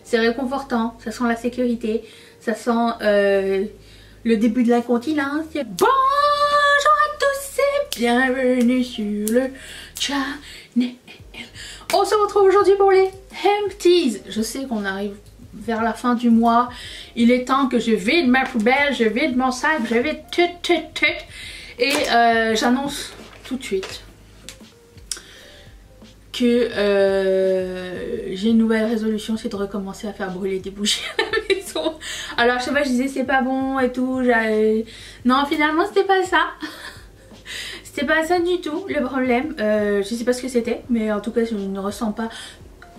c'est réconfortant, ça sent la sécurité, ça sent le début de l'incontinence. Bonjour à tous et bienvenue sur le channel. On se retrouve aujourd'hui pour les empties. Je sais qu'on arrive vers la fin du mois, il est temps que je vide ma poubelle, je vide mon sac, je vide tout. Et j'annonce tout de suite que j'ai une nouvelle résolution, c'est de recommencer à faire brûler des bougies à la maison. Alors je sais pas, je disais c'est pas bon et tout, non finalement c'était pas ça. C'était pas ça du tout le problème, je sais pas ce que c'était, mais en tout cas je ne ressens pas.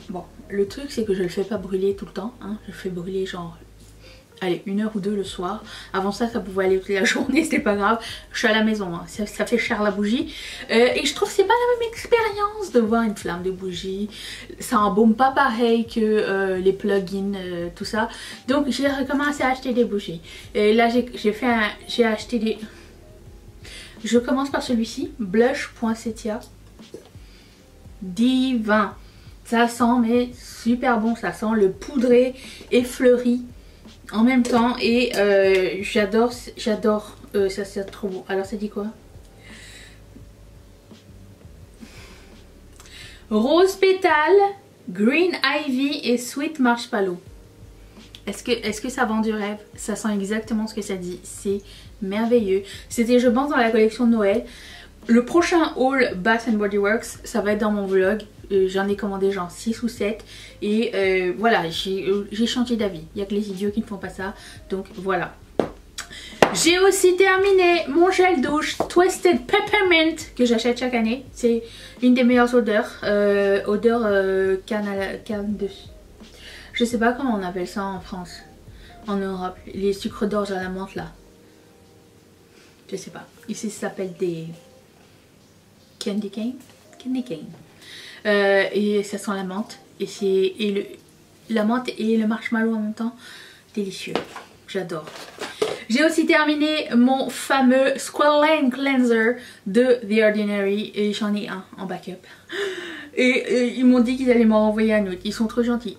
Bon, le truc c'est que je le fais pas brûler tout le temps, hein. Je le fais brûler genre, allez, 1 heure ou 2 le soir. Avant ça pouvait aller toute la journée, c'était pas grave. Je suis à la maison, hein. Ça fait cher la bougie. Et je trouve que c'est pas la même expérience de voir une flamme de bougie. Ça embaume pas pareil que les plugins, tout ça. Donc j'ai recommencé à acheter des bougies. Et là j'ai acheté des... Je commence par celui-ci, Blush Poinsettia. Divin. Ça sent mais super bon, ça sent le poudré et fleuri en même temps et j'adore, ça c'est trop beau. Alors ça dit quoi? Rose pétale, green ivy et sweet marshmallow. Est-ce que ça vend du rêve? Ça sent exactement ce que ça dit, c'est merveilleux. C'était je pense dans la collection de Noël. Le prochain haul Bath Body Works, ça va être dans mon vlog. J'en ai commandé genre 6 ou 7 et voilà, j'ai changé d'avis. Il n'y a que les idiots qui ne font pas ça, donc voilà. J'ai aussi terminé mon gel douche Twisted Peppermint que j'achète chaque année. C'est une des meilleures odeurs, canne de... Je sais pas comment on appelle ça en France, en Europe, les sucres d'orge à la menthe là. Je sais pas, ici ça s'appelle des candy cane. Et ça sent la menthe la menthe et le marshmallow en même temps, délicieux, j'adore. J'ai aussi terminé mon fameux Squalane Cleanser de The Ordinary et j'en ai un en backup. Et ils m'ont dit qu'ils allaient m'en envoyer un autre, ils sont trop gentils.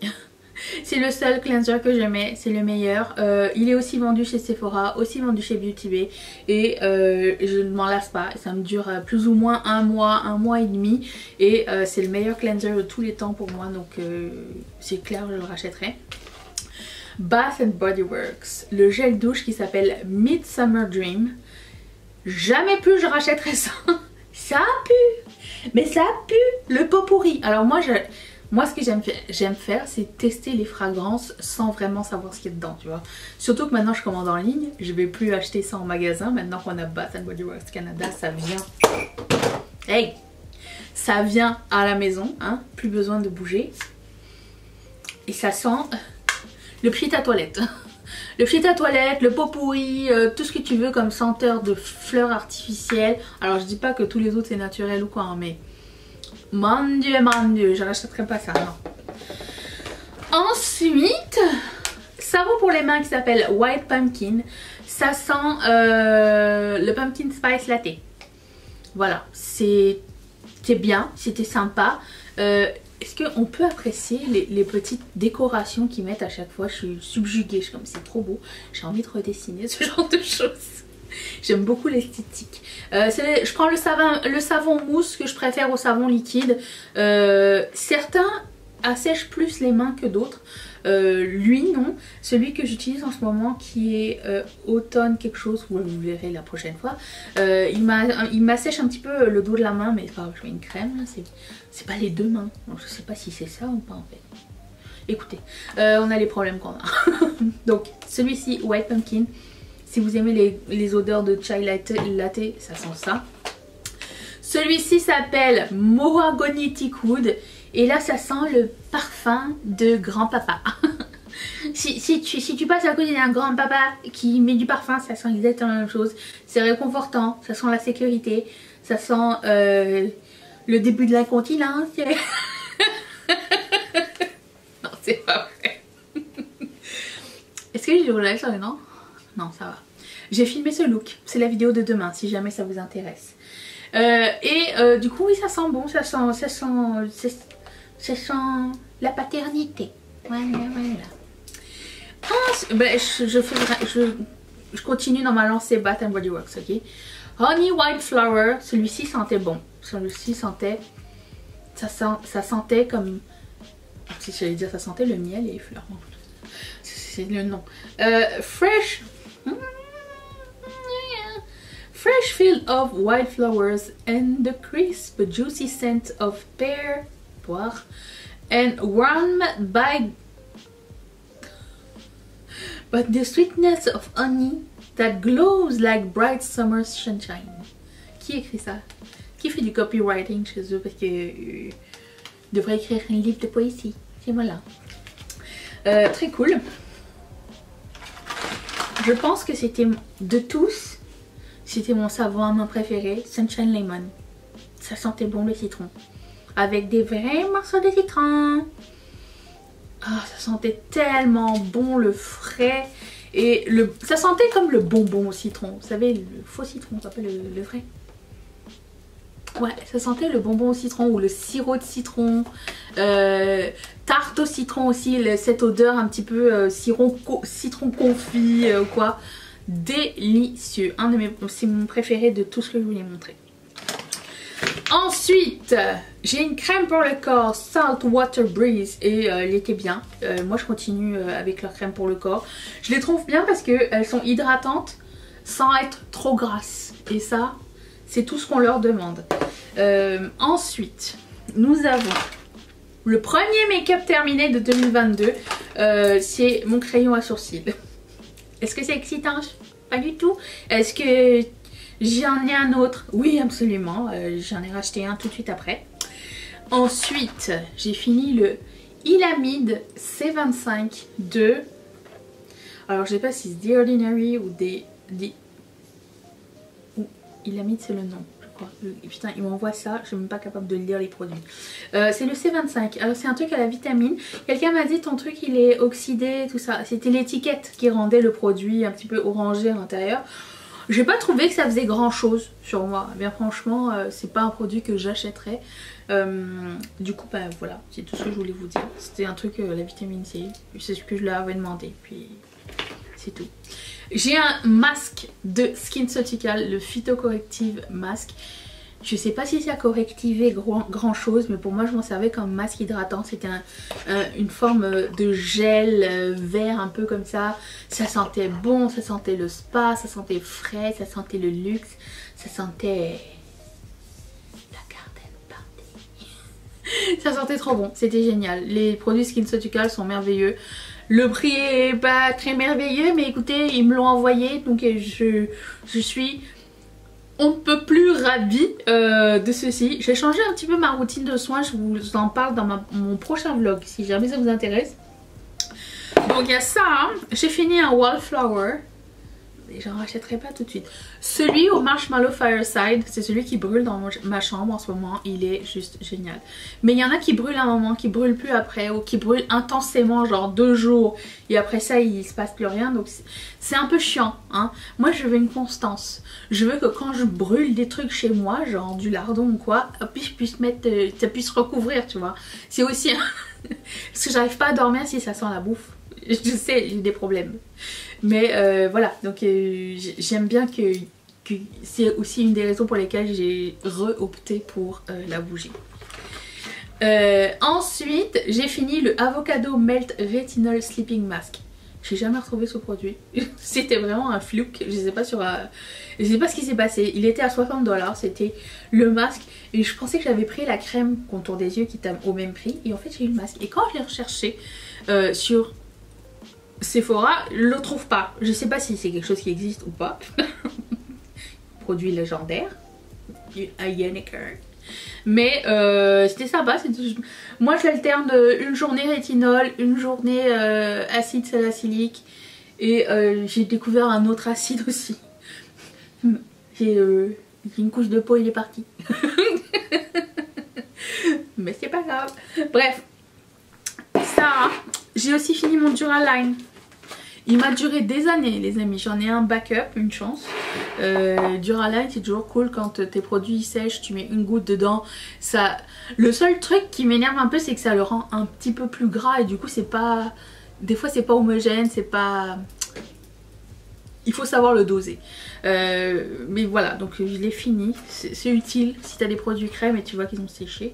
C'est le seul cleanser que je mets, c'est le meilleur. Il est aussi vendu chez Sephora, aussi vendu chez Beauty Bay. Et je ne m'en lasse pas, ça me dure plus ou moins un mois et demi. Et c'est le meilleur cleanser de tous les temps pour moi, donc c'est clair, je le rachèterai. Bath Body Works, le gel douche qui s'appelle Midsummer Dream. Jamais plus je rachèterai ça. Ça pue, mais ça pue le pot pourri. Alors moi ce que j'aime faire, c'est tester les fragrances sans vraiment savoir ce qu'il y a dedans, tu vois. Surtout que maintenant je commande en ligne, je vais plus acheter ça en magasin. Maintenant qu'on a Bath Body Works Canada, ça vient. Hey, ça vient à la maison, hein, plus besoin de bouger. Et ça sent le pchit à toilette. Le pchit à toilette, le pot pourri, tout ce que tu veux comme senteur de fleurs artificielles. Alors je dis pas que tous les autres c'est naturel ou quoi, hein, mais... Mon dieu, je rachèterai pas ça, non. Ensuite, savon pour les mains qui s'appelle White Pumpkin. Ça sent le Pumpkin Spice Latte. Voilà, c'était bien, c'était sympa. Est-ce qu'on peut apprécier les petites décorations qu'ils mettent à chaque fois? Je suis subjuguée, je suis comme c'est trop beau. J'ai envie de redessiner ce genre de choses. J'aime beaucoup l'esthétique. Je prends le savon mousse que je préfère au savon liquide. Certains assèchent plus les mains que d'autres. Lui non. Celui que j'utilise en ce moment qui est automne quelque chose, vous le verrez la prochaine fois. Il m'assèche un petit peu le dos de la main, mais enfin, je mets une crème. C'est pas les deux mains. Donc, je sais pas si c'est ça ou pas en fait. Écoutez, on a les problèmes qu'on a. Donc celui-ci White Pumpkin. Si vous aimez les odeurs de chai latte, ça sent ça. Celui-ci s'appelle Mahogany Teakwood. Et là, ça sent le parfum de grand-papa. si tu passes à côté d'un grand-papa qui met du parfum, ça sent exactement la même chose. C'est réconfortant, ça sent la sécurité, ça sent le début de l'incontinence. Non, c'est pas vrai. Est-ce que j'ai roulé sur les dents? Non, ça va. J'ai filmé ce look. C'est la vidéo de demain, si jamais ça vous intéresse. Du coup, oui, ça sent bon. Ça sent la paternité. Ben, je continue dans ma lancée Bath & Body Works, ok. Honey White Flower, celui-ci sentait bon. Celui-ci sentait... Ça sentait comme... Si j'allais dire, ça sentait le miel et les fleurs. C'est le nom. Fresh... Fresh feel of white flowers and the crisp, juicy scent of pear, poire, and warmed by but the sweetness of honey that glows like bright summer sunshine. Qui écrit ça? Qui fait du copywriting chez eux? Parce que devrait écrire un livre de poésie. C'est moi là. Très cool. Je pense que c'était de tous, c'était mon savon à main préféré, Sunshine Lemon. Ça sentait bon le citron. Avec des vrais morceaux de citron. Ah, ça sentait tellement bon le frais. Et ça sentait comme le bonbon au citron. Vous savez, le faux citron, on s'appelle le vrai. Ouais, ça sentait le bonbon au citron ou le sirop de citron. Tarte au citron aussi, cette odeur un petit peu citron confit ou quoi. Délicieux. C'est mon préféré de tout ce que je voulais montrer. Ensuite, j'ai une crème pour le corps Salt Water Breeze et elle était bien. Moi je continue avec leur crème pour le corps. Je les trouve bien parce qu'elles sont hydratantes sans être trop grasses. Et ça, c'est tout ce qu'on leur demande. Ensuite, nous avons le premier make-up terminé de 2022. C'est mon crayon à sourcils. Est-ce que c'est excitant? Pas du tout. Est-ce que j'en ai un autre? Oui, absolument. J'en ai racheté un tout de suite après. Ensuite, j'ai fini le Ilamide C25 de... Alors, je sais pas si c'est The Ordinary ou Ilamide, c'est le nom, je crois. Putain, il m'envoie ça, je suis même pas capable de lire les produits. C'est le C25. Alors, c'est un truc à la vitamine. Quelqu'un m'a dit ton truc il est oxydé, tout ça. C'était l'étiquette qui rendait le produit un petit peu orangé à l'intérieur. J'ai pas trouvé que ça faisait grand chose sur moi. Bien franchement, c'est pas un produit que j'achèterais. Du coup, bah voilà, c'est tout ce que je voulais vous dire. C'était un truc, la vitamine C. C'est ce que je leur avais demandé. Puis c'est tout. J'ai un masque de SkinCeutical, le Phytocorrective Mask. Je sais pas si ça correctivait grand chose, mais pour moi je m'en servais comme masque hydratant. C'était une forme de gel vert un peu comme ça. Ça sentait bon, ça sentait le spa, ça sentait frais, ça sentait le luxe, ça sentait la garden party. Ça sentait trop bon, c'était génial. Les produits SkinCeutical sont merveilleux. Le prix est pas très merveilleux, mais écoutez, ils me l'ont envoyé, donc je suis... On ne peut plus ravie de ceci. J'ai changé un petit peu ma routine de soins. Je vous en parle dans mon prochain vlog si jamais ça vous intéresse. Donc il y a ça. Hein. J'ai fini un Wallflower. Et j'en rachèterai pas tout de suite. Celui au Marshmallow Fireside, c'est celui qui brûle dans ma chambre en ce moment. Il est juste génial. Mais il y en a qui brûlent un moment, qui brûlent plus après. Ou qui brûlent intensément, genre 2 jours. Et après ça, il se passe plus rien. Donc c'est un peu chiant. Hein. Moi, je veux une constance. Je veux que quand je brûle des trucs chez moi, genre du lardon ou quoi, puis je puisse mettre, ça puisse recouvrir, tu vois. C'est aussi... Parce que j'arrive pas à dormir si ça sent la bouffe. Je sais, j'ai des problèmes. Mais voilà, donc j'aime bien que c'est aussi une des raisons pour lesquelles j'ai re-opté pour la bougie. Ensuite, j'ai fini le Avocado Melt Retinol Sleeping Mask. J'ai jamais retrouvé ce produit. C'était vraiment un fluke. Je sais pas ce qui s'est passé. Il était à 60 $. C'était le masque. Et je pensais que j'avais pris la crème contour des yeux qui était au même prix. Et en fait, j'ai eu le masque. Et quand je l'ai recherché sur Sephora, je le trouve pas. Je sais pas si c'est quelque chose qui existe ou pas. Produit légendaire. Unicorn. Mais c'était sympa. Moi j'alterne une journée rétinol, une journée acide salicylique. Et j'ai découvert un autre acide aussi. J'ai une couche de peau, il est parti. Mais c'est pas grave. Bref. Ça, j'ai aussi fini mon Duraline. Il m'a duré des années les amis, j'en ai un backup, une chance. Duraline c'est toujours cool quand tes produits sèchent, tu mets une goutte dedans. Ça... Le seul truc qui m'énerve un peu c'est que ça le rend un petit peu plus gras et du coup c'est pas... Des fois c'est pas homogène, c'est pas... Il faut savoir le doser. Mais voilà, donc je l'ai fini. C'est utile si tu as des produits crème et tu vois qu'ils ont séché.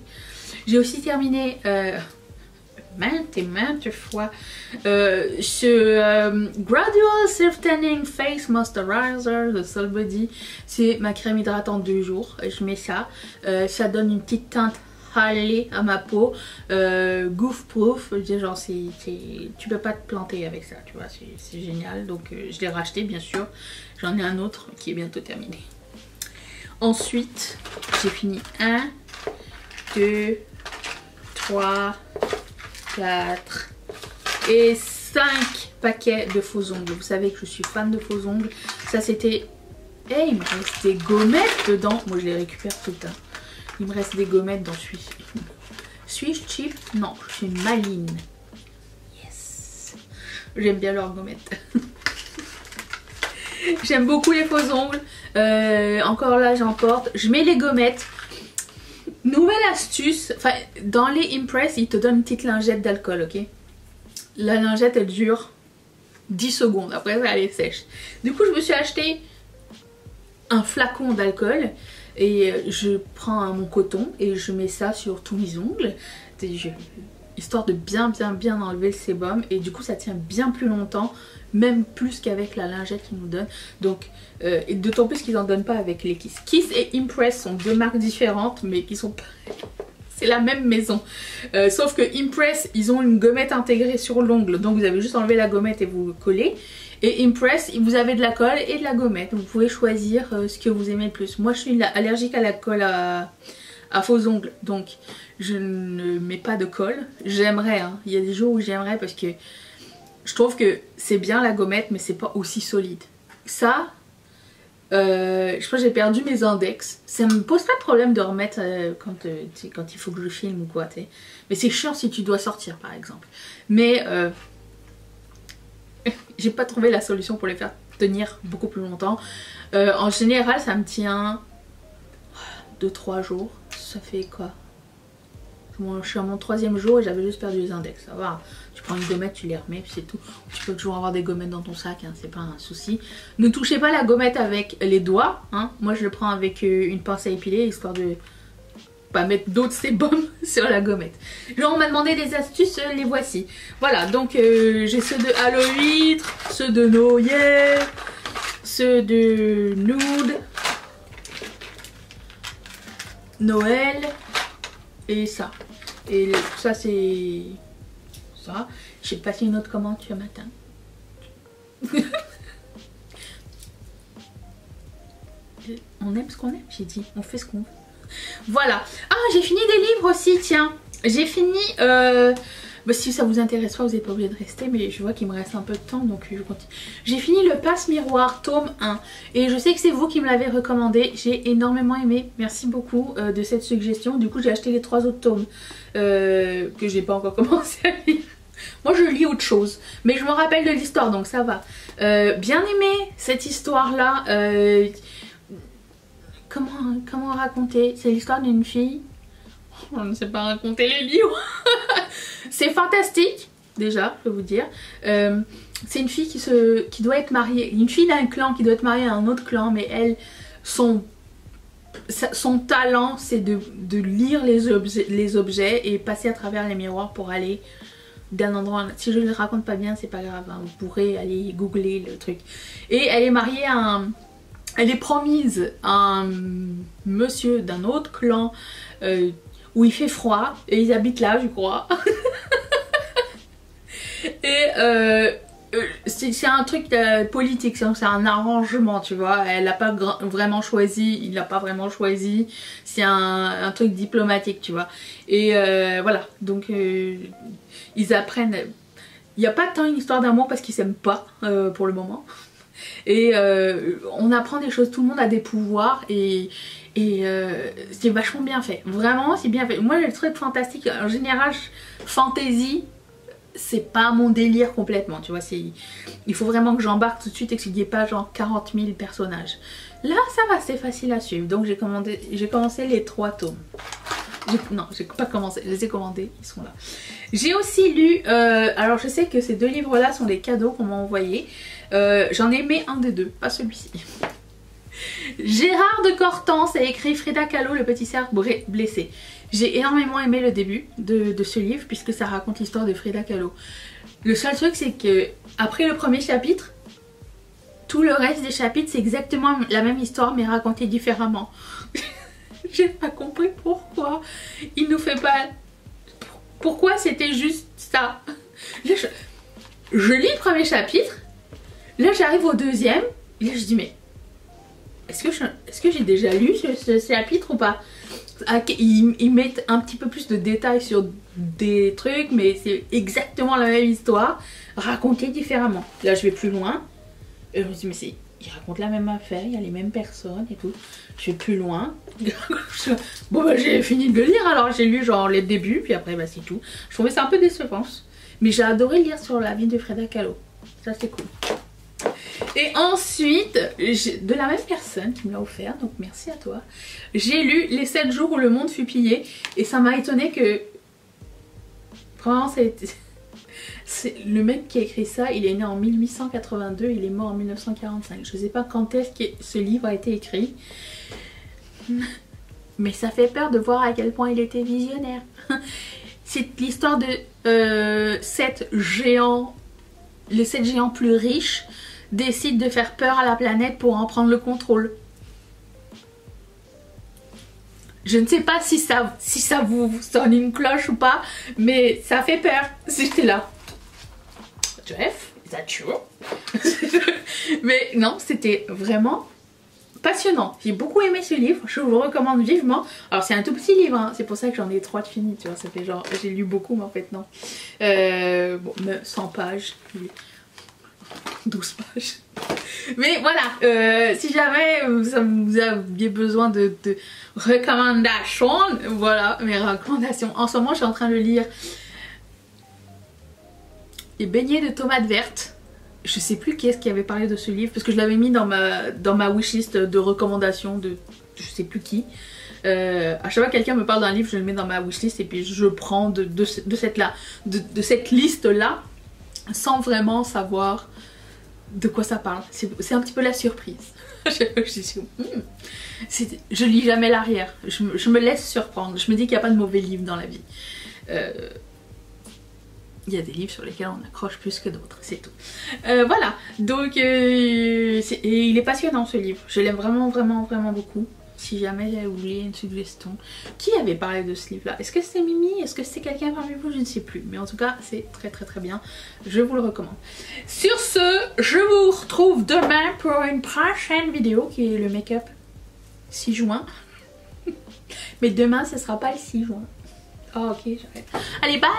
J'ai aussi terminé maintes et maintes fois ce Gradual Self Tanning Face Moisturizer de Sol Body. C'est ma crème hydratante du jour. Je mets ça. Ça donne une petite teinte hâlée à ma peau. Goof proof. Genre tu peux pas te planter avec ça. Tu vois, c'est génial. Donc je l'ai racheté bien sûr. J'en ai un autre qui est bientôt terminé. Ensuite, j'ai fini 1, 2, 3, 4 et 5 paquets de faux ongles. Vous savez que je suis fan de faux ongles. Ça c'était... Eh, il me reste des gommettes dedans. Moi je les récupère tout le temps. Il me reste des gommettes dans celui-ci. Suis-je cheap? Non, je suis maligne. Yes. J'aime bien leurs gommettes. J'aime beaucoup les faux ongles. Encore là j'emporte. Je mets les gommettes. Nouvelle astuce. Enfin, dans les Impress, ils te donnent une petite lingette d'alcool, ok? La lingette elle dure 10 secondes. Après ça elle est sèche. Du coup je me suis acheté un flacon d'alcool. Et je prends mon coton et je mets ça sur tous mes ongles. Histoire de bien enlever le sébum. Et du coup ça tient bien plus longtemps. Même plus qu'avec la lingette qu'ils nous donnent. Donc, et d'autant plus qu'ils n'en donnent pas avec les Kiss. Kiss et Impress sont deux marques différentes, mais qui sont pas... C'est la même maison. Sauf que Impress, ils ont une gommette intégrée sur l'ongle. Donc vous avez juste enlevé la gommette et vous collez. Et Impress, vous avez de la colle et de la gommette. Donc vous pouvez choisir ce que vous aimez le plus. Moi je suis allergique à la colle à faux ongles. Donc je ne mets pas de colle. J'aimerais, hein. Il y a des jours où j'aimerais parce que je trouve que c'est bien la gommette mais c'est pas aussi solide. Ça, je pense que j'ai perdu mes index. Ça me pose pas de problème de remettre quand il faut que je filme ou quoi. T'sais. Mais c'est chiant si tu dois sortir par exemple. Mais j'ai pas trouvé la solution pour les faire tenir beaucoup plus longtemps. En général ça me tient 2-3 jours. Ça fait quoi? Je suis à mon 3e jour et j'avais juste perdu les index. Ça va. Tu prends une gommette, tu les remets, puis c'est tout. Tu peux toujours avoir des gommettes dans ton sac, hein, c'est pas un souci. Ne touchez pas la gommette avec les doigts. Hein. Moi je le prends avec une pince à épiler, histoire de pas mettre d'autres sébum sur la gommette. Genre on m'a demandé des astuces, les voici. Voilà, donc j'ai ceux de Halo 8, ceux de Noyer, ceux de Nude, Noël et ça. Et ça c'est ça. J'ai passé une autre commande ce matin. On aime ce qu'on aime, j'ai dit. On fait ce qu'on veut. Voilà. Ah, j'ai fini des livres aussi, tiens. J'ai fini... Bah, si ça vous intéresse pas, vous n'êtes pas obligé de rester, mais je vois qu'il me reste un peu de temps, donc je continue. J'ai fini le Passe-Miroir, tome 1. Et je sais que c'est vous qui me l'avez recommandé. J'ai énormément aimé. Merci beaucoup de cette suggestion. Du coup, j'ai acheté les 3 autres tomes que j'ai pas encore commencé à lire. Moi, je lis autre chose. Mais je me rappelle de l'histoire, donc ça va. Bien aimé cette histoire-là. Comment raconter? C'est l'histoire d'une fille. On ne sait pas raconter les livres. C'est fantastique, déjà, je peux vous dire. C'est une fille qui doit être mariée. Une fille d'un clan qui doit être mariée à un autre clan, mais elle, son talent, c'est de lire les objets et passer à travers les miroirs pour aller d'un endroit à un autre. Si je ne le raconte pas bien, c'est pas grave. Hein. Vous pourrez aller googler le truc. Et elle est mariée à un... Elle est promise à un monsieur d'un autre clan où il fait froid et ils habitent là, je crois. Et c'est un truc politique, c'est un arrangement, tu vois. Elle n'a pas vraiment choisi, il l'a pas vraiment choisi. C'est un truc diplomatique, tu vois. Et voilà, donc ils apprennent. Il n'y a pas tant une histoire d'amour parce qu'ils s'aiment pas pour le moment. Et on apprend des choses, tout le monde a des pouvoirs et c'est vachement bien fait. Vraiment c'est bien fait. Moi le truc fantastique, en général fantasy, c'est pas mon délire complètement, tu vois. Il faut vraiment que j'embarque tout de suite et qu'il n'y ait pas genre 40 000 personnages. Là, ça va, c'est facile à suivre. Donc j'ai commencé les 3 tomes. Non, j'ai pas commencé, je les ai commandés, ils sont là. J'ai aussi lu, alors je sais que ces 2 livres-là sont des cadeaux qu'on m'a envoyés. J'en ai aimé un des 2, pas celui-ci. Gérard de Cortance a écrit Frida Kahlo, le petit cerf blessé. J'ai énormément aimé le début de ce livre puisque ça raconte l'histoire de Frida Kahlo. Le seul truc c'est que après le premier chapitre, tout le reste des chapitres c'est exactement la même histoire mais racontée différemment. J'ai pas compris pourquoi il nous fait pas... Pourquoi c'était juste ça. Là, je lis le premier chapitre, là j'arrive au deuxième, et là je dis mais... Est-ce que j'ai déjà lu ce chapitre ou pas? Ils mettent un petit peu plus de détails sur des trucs, mais c'est exactement la même histoire, racontée différemment. Là, je vais plus loin. Et je me dis, mais ils racontent la même affaire, il y a les mêmes personnes et tout. Je vais plus loin. Bon, bah, j'ai fini de le lire, alors j'ai lu genre les débuts, puis après, bah, c'est tout. Je trouvais ça un peu décevant. Mais j'ai adoré lire sur la vie de Frida Kahlo. Ça, c'est cool. Et ensuite, de la même personne qui me l'a offert, donc merci à toi, j'ai lu Les 7 jours où le monde fut pillé et ça m'a étonné que... Vraiment, c'est le mec qui a écrit ça, il est né en 1882, il est mort en 1945. Je sais pas quand est-ce que ce livre a été écrit, mais ça fait peur de voir à quel point il était visionnaire. C'est l'histoire de 7 géants, les 7 géants plus riches décide de faire peur à la planète pour en prendre le contrôle. Je ne sais pas si ça vous sonne une cloche ou pas, mais ça fait peur. J'étais là. Jeff, is that true? Mais non, c'était vraiment passionnant. J'ai beaucoup aimé ce livre, je vous le recommande vivement. Alors c'est un tout petit livre, hein. C'est pour ça que j'en ai 3 de fini, tu vois. Ça fait genre, j'ai lu beaucoup, mais en fait non. Bon, 100 pages. 12 pages. Mais voilà, si jamais vous aviez besoin de recommandations, voilà mes recommandations. En ce moment, je suis en train de lire Les beignets de tomates vertes. Je sais plus qui est-ce qui avait parlé de ce livre parce que je l'avais mis dans ma wishlist de recommandations de je sais plus qui. À chaque fois que quelqu'un me parle d'un livre, je le mets dans ma wishlist et puis je prends de cette liste là sans vraiment savoir de quoi ça parle. C'est un petit peu la surprise. Je lis jamais l'arrière. Je me laisse surprendre. Je me dis qu'il n'y a pas de mauvais livres dans la vie. Il y a des livres sur lesquels on accroche plus que d'autres, c'est tout. Voilà, donc et il est passionnant ce livre. Je l'aime vraiment, vraiment, vraiment beaucoup. Si jamais vous voulez une suggestion. Qui avait parlé de ce livre-là? Est-ce que c'est Mimi? Est-ce que c'est quelqu'un parmi vous? Je ne sais plus. Mais en tout cas, c'est très très très bien. Je vous le recommande. Sur ce, je vous retrouve demain pour une prochaine vidéo qui est le make-up 6 juin. Mais demain, ce sera pas le 6 juin. Oh, ok, j'arrête. Allez, bye!